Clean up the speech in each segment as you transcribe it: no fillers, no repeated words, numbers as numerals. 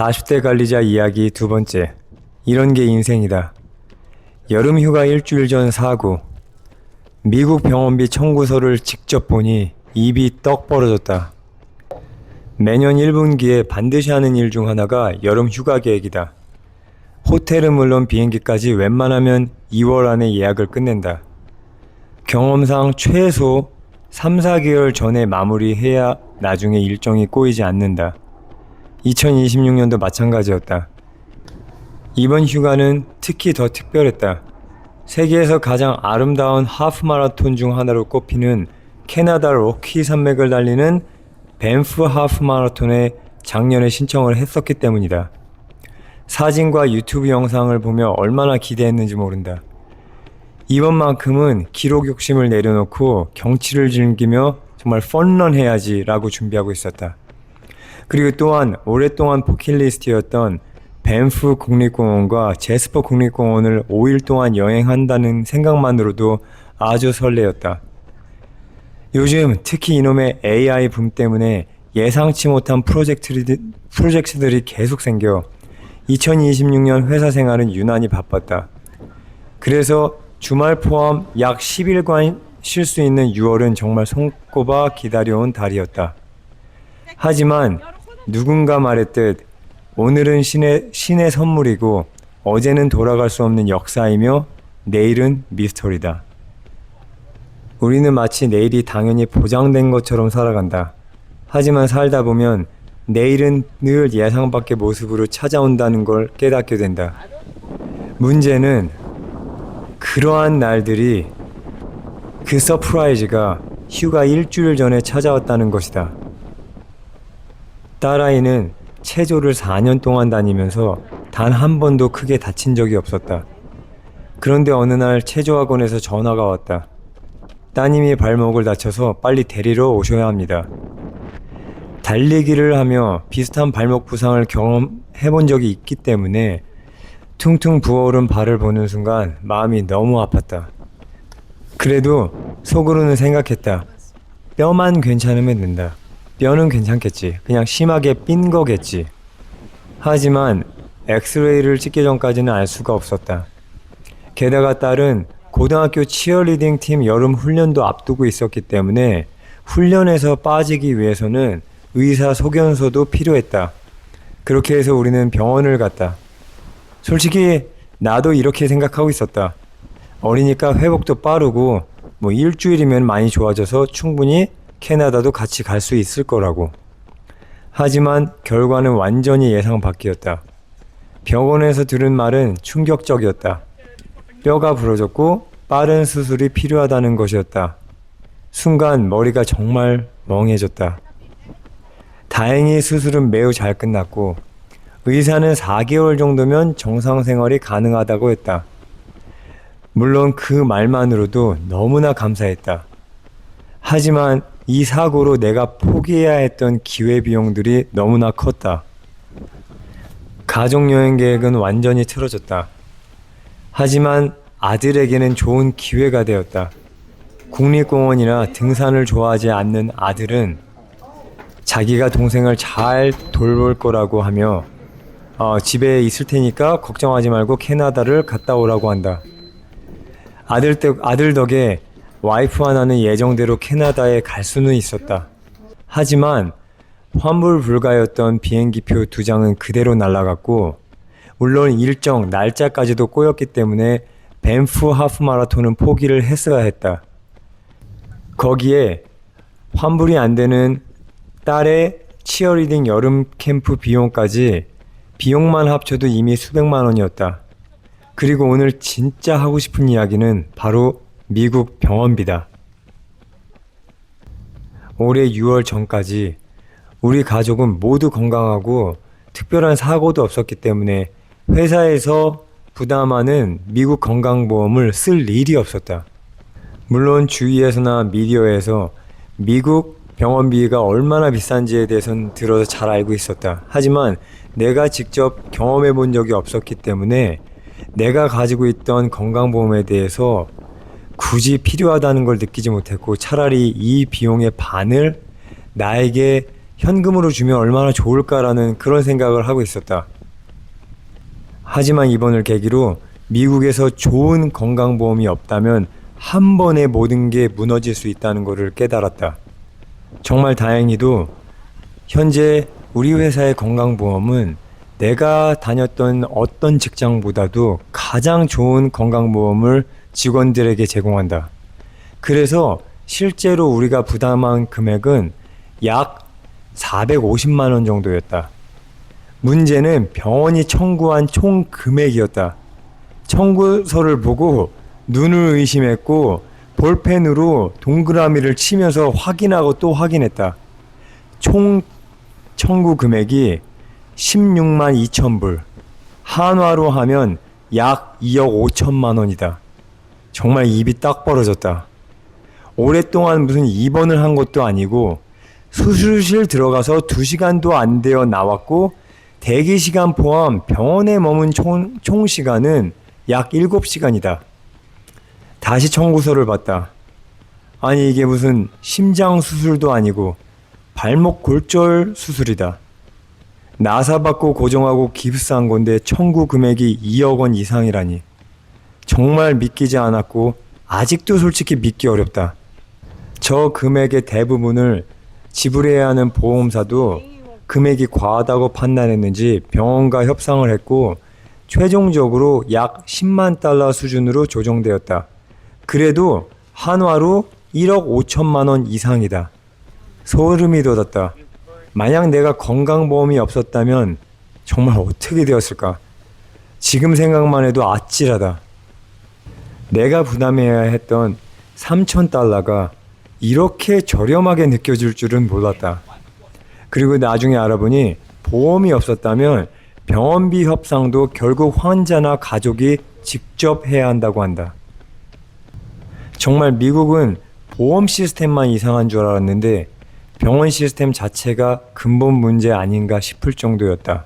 40대 관리자 이야기 두 번째. 이런 게 인생이다. 여름 휴가 일주일 전 사고. 미국 병원비 청구서를 직접 보니 입이 떡 벌어졌다. 매년 1분기에 반드시 하는 일 중 하나가 여름 휴가 계획이다. 호텔은 물론 비행기까지 웬만하면 2월 안에 예약을 끝낸다. 경험상 최소 3, 4개월 전에 마무리해야 나중에 일정이 꼬이지 않는다. 2026년도 마찬가지였다. 이번 휴가는 특히 더 특별했다. 세계에서 가장 아름다운 하프 마라톤 중 하나로 꼽히는 캐나다 로키 산맥을 달리는 밴프 하프 마라톤에 작년에 신청을 했었기 때문이다. 사진과 유튜브 영상을 보며 얼마나 기대했는지 모른다. 이번만큼은 기록 욕심을 내려놓고 경치를 즐기며 정말 펀런 해야지 라고 준비하고 있었다. 그리고 또한 오랫동안 버킷리스트였던 밴프 국립공원과 제스퍼 국립공원을 5일 동안 여행한다는 생각만으로도 아주 설레었다. 요즘 특히 이놈의 AI 붐 때문에 예상치 못한 프로젝트들이 계속 생겨 2026년 회사 생활은 유난히 바빴다. 그래서 주말 포함 약 10일간 쉴 수 있는 6월은 정말 손꼽아 기다려온 달이었다. 하지만 누군가 말했듯 오늘은 신의 선물이고 어제는 돌아갈 수 없는 역사이며 내일은 미스터리다. 우리는 마치 내일이 당연히 보장된 것처럼 살아간다. 하지만 살다 보면 내일은 늘 예상 밖의 모습으로 찾아온다는 걸 깨닫게 된다. 문제는 그러한 날들이 그 서프라이즈가 휴가 일주일 전에 찾아왔다는 것이다. 딸아이는 체조를 4년 동안 다니면서 단 한 번도 크게 다친 적이 없었다. 그런데 어느 날 체조학원에서 전화가 왔다. 따님이 발목을 다쳐서 빨리 데리러 오셔야 합니다. 달리기를 하며 비슷한 발목 부상을 경험해본 적이 있기 때문에 퉁퉁 부어오른 발을 보는 순간 마음이 너무 아팠다. 그래도 속으로는 생각했다. 뼈만 괜찮으면 된다. 뼈는 괜찮겠지. 그냥 심하게 삔 거겠지. 하지만 엑스레이를 찍기 전까지는 알 수가 없었다. 게다가 딸은 고등학교 치어리딩 팀 여름 훈련도 앞두고 있었기 때문에 훈련에서 빠지기 위해서는 의사 소견서도 필요했다. 그렇게 해서 우리는 병원을 갔다. 솔직히 나도 이렇게 생각하고 있었다. 어리니까 회복도 빠르고 일주일이면 많이 좋아져서 충분히 캐나다도 같이 갈 수 있을 거라고. 하지만 결과는 완전히 예상 밖이었다. 병원에서 들은 말은 충격적이었다. 뼈가 부러졌고 빠른 수술이 필요하다는 것이었다. 순간 머리가 정말 멍해졌다. 다행히 수술은 매우 잘 끝났고 의사는 4개월 정도면 정상 생활이 가능하다고 했다. 물론 그 말만으로도 너무나 감사했다. 하지만 이 사고로 내가 포기해야 했던 기회비용들이 너무나 컸다. 가족여행 계획은 완전히 틀어졌다. 하지만 아들에게는 좋은 기회가 되었다. 국립공원이나 등산을 좋아하지 않는 아들은 자기가 동생을 잘 돌볼 거라고 하며 집에 있을 테니까 걱정하지 말고 캐나다를 갔다 오라고 한다. 아들 덕에 와이프와 나는 예정대로 캐나다에 갈 수는 있었다. 하지만 환불 불가였던 비행기표 2장은 그대로 날아갔고 물론 일정 날짜까지도 꼬였기 때문에 밴프 하프 마라톤은 포기를 했어야 했다. 거기에 환불이 안 되는 딸의 치어리딩 여름 캠프 비용까지 비용만 합쳐도 이미 수백만 원이었다. 그리고 오늘 진짜 하고 싶은 이야기는 바로 미국 병원비다. 올해 6월 전까지 우리 가족은 모두 건강하고 특별한 사고도 없었기 때문에 회사에서 부담하는 미국 건강보험을 쓸 일이 없었다. 물론 주위에서나 미디어에서 미국 병원비가 얼마나 비싼지에 대해서는 들어서 잘 알고 있었다. 하지만 내가 직접 경험해 본 적이 없었기 때문에 내가 가지고 있던 건강보험에 대해서 굳이 필요하다는 걸 느끼지 못했고 차라리 이 비용의 반을 나에게 현금으로 주면 얼마나 좋을까라는 그런 생각을 하고 있었다. 하지만 이번을 계기로 미국에서 좋은 건강보험이 없다면 한 번에 모든 게 무너질 수 있다는 것을 깨달았다. 정말 다행히도 현재 우리 회사의 건강보험은 내가 다녔던 어떤 직장보다도 가장 좋은 건강보험을 직원들에게 제공한다. 그래서 실제로 우리가 부담한 금액은 약 450만 원 정도였다. 문제는 병원이 청구한 총 금액이었다. 청구서를 보고 눈을 의심했고 볼펜으로 동그라미를 치면서 확인하고 또 확인했다. 총 청구 금액이 16만 2천 불, 한화로 하면 약 2억 5천만 원이다. 정말 입이 딱 벌어졌다. 오랫동안 무슨 입원을 한 것도 아니고 수술실 들어가서 2시간도 안 되어 나왔고 대기시간 포함 병원에 머문 총 시간은 약 7시간이다. 다시 청구서를 봤다. 아니 이게 무슨 심장 수술도 아니고 발목 골절 수술이다. 나사받고 고정하고 깁스한 건데 청구 금액이 2억 원 이상이라니. 정말 믿기지 않았고 아직도 솔직히 믿기 어렵다. 저 금액의 대부분을 지불해야 하는 보험사도 금액이 과하다고 판단했는지 병원과 협상을 했고 최종적으로 약 10만 달러 수준으로 조정되었다. 그래도 한화로 1억 5천만 원 이상이다. 소름이 돋았다. 만약 내가 건강보험이 없었다면 정말 어떻게 되었을까? 지금 생각만 해도 아찔하다. 내가 부담해야 했던 3,000달러가 이렇게 저렴하게 느껴질 줄은 몰랐다. 그리고 나중에 알아보니 보험이 없었다면 병원비 협상도 결국 환자나 가족이 직접 해야 한다고 한다. 정말 미국은 보험 시스템만 이상한 줄 알았는데 병원 시스템 자체가 근본 문제 아닌가 싶을 정도였다.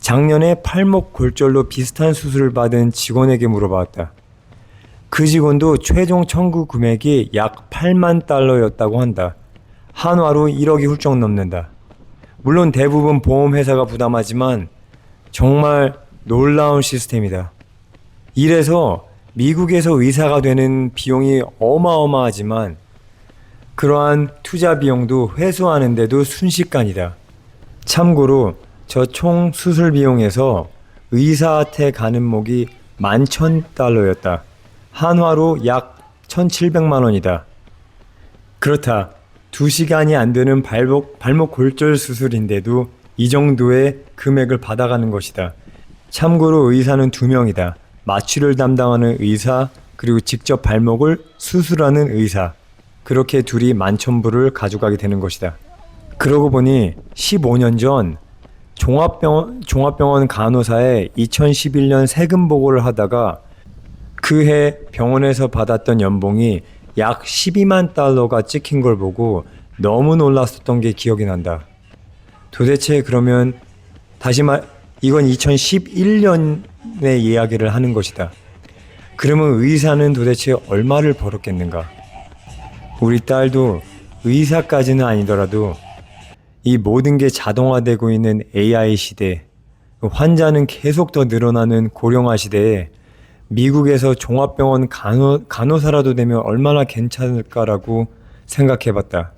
작년에 팔목 골절로 비슷한 수술을 받은 직원에게 물어봤다. 그 직원도 최종 청구 금액이 약 8만 달러였다고 한다. 한화로 1억이 훌쩍 넘는다. 물론 대부분 보험회사가 부담하지만 정말 놀라운 시스템이다. 이래서 미국에서 의사가 되는 비용이 어마어마하지만 그러한 투자 비용도 회수하는데도 순식간이다. 참고로 저 총 수술 비용에서 의사한테 가는 목이 11,000달러였다. 한화로 약 1,700만 원이다. 그렇다. 2시간이 안 되는 발목 골절 수술인데도 이 정도의 금액을 받아가는 것이다. 참고로 의사는 2명이다. 마취를 담당하는 의사, 그리고 직접 발목을 수술하는 의사. 그렇게 둘이 11,000불을 가져가게 되는 것이다. 그러고 보니 15년 전 종합병원 간호사에 2011년 세금 보고를 하다가 그해 병원에서 받았던 연봉이 약 12만 달러가 찍힌 걸 보고 너무 놀랐었던 게 기억이 난다. 도대체 그러면 이건 2011년의 이야기를 하는 것이다. 그러면 의사는 도대체 얼마를 벌었겠는가? 우리 딸도 의사까지는 아니더라도 이 모든 게 자동화되고 있는 AI 시대, 환자는 계속 더 늘어나는 고령화 시대에 미국에서 종합병원 간호사라도 되면 얼마나 괜찮을까라고 생각해봤다.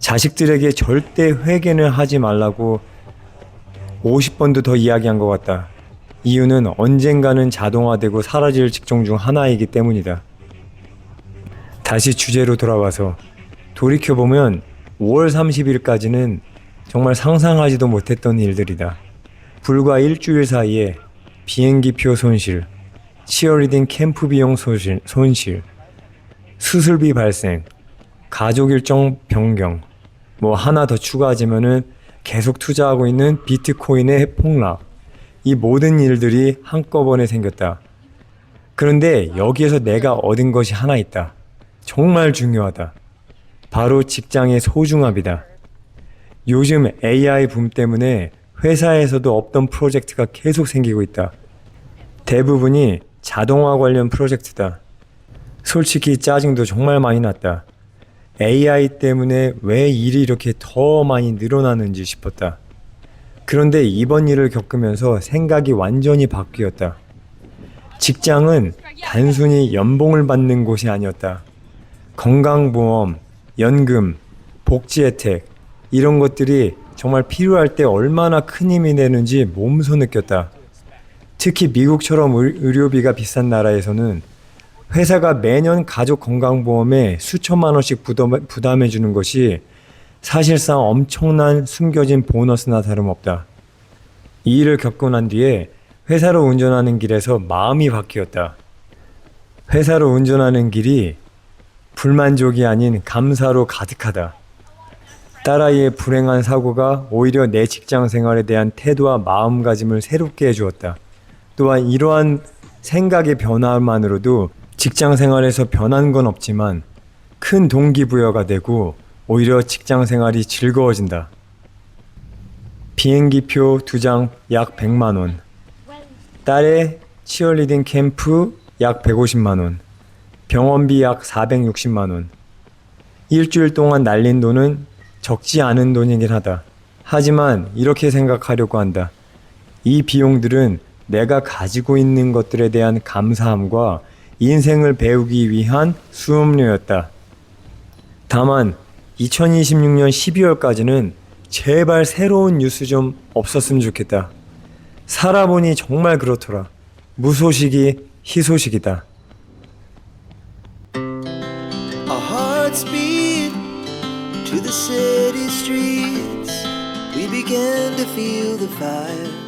자식들에게 절대 회개는 하지 말라고 50번도 더 이야기한 것 같다. 이유는 언젠가는 자동화되고 사라질 직종 중 하나이기 때문이다. 다시 주제로 돌아와서 돌이켜보면 5월 30일까지는 정말 상상하지도 못했던 일들이다. 불과 일주일 사이에 비행기표 손실, 치어리딩 캠프 비용 손실, 수술비 발생, 가족 일정 변경, 하나 더 추가하자면은 계속 투자하고 있는 비트코인의 폭락, 이 모든 일들이 한꺼번에 생겼다. 그런데 여기에서 내가 얻은 것이 하나 있다. 정말 중요하다. 바로 직장의 소중함이다. 요즘 AI 붐 때문에 회사에서도 없던 프로젝트가 계속 생기고 있다. 대부분이 자동화 관련 프로젝트다. 솔직히 짜증도 정말 많이 났다. AI 때문에 왜 일이 이렇게 더 많이 늘어나는지 싶었다. 그런데 이번 일을 겪으면서 생각이 완전히 바뀌었다. 직장은 단순히 연봉을 받는 곳이 아니었다. 건강보험, 연금, 복지 혜택, 이런 것들이 정말 필요할 때 얼마나 큰 힘이 되는지 몸소 느꼈다. 특히 미국처럼 의료비가 비싼 나라에서는 회사가 매년 가족 건강보험에 수천만 원씩 부담해 주는 것이 사실상 엄청난 숨겨진 보너스나 다름없다. 이 일을 겪고 난 뒤에 회사로 운전하는 길에서 마음이 바뀌었다. 회사로 운전하는 길이 불만족이 아닌 감사로 가득하다. 딸아이의 불행한 사고가 오히려 내 직장 생활에 대한 태도와 마음가짐을 새롭게 해주었다. 또한 이러한 생각의 변화만으로도 직장 생활에서 변한 건 없지만 큰 동기부여가 되고 오히려 직장 생활이 즐거워진다. 비행기표 2장 약 100만 원. 딸의 치어리딩 캠프 약 150만 원. 병원비 약 460만 원. 일주일 동안 날린 돈은 적지 않은 돈이긴 하다. 하지만 이렇게 생각하려고 한다. 이 비용들은 내가 가지고 있는 것들에 대한 감사함과 인생을 배우기 위한 수업료였다. 다만 2026년 12월까지는 제발 새로운 뉴스 좀 없었으면 좋겠다. 살아보니 정말 그렇더라. 무소식이 희소식이다. Our hearts beat to the city streets. We began to feel the fire.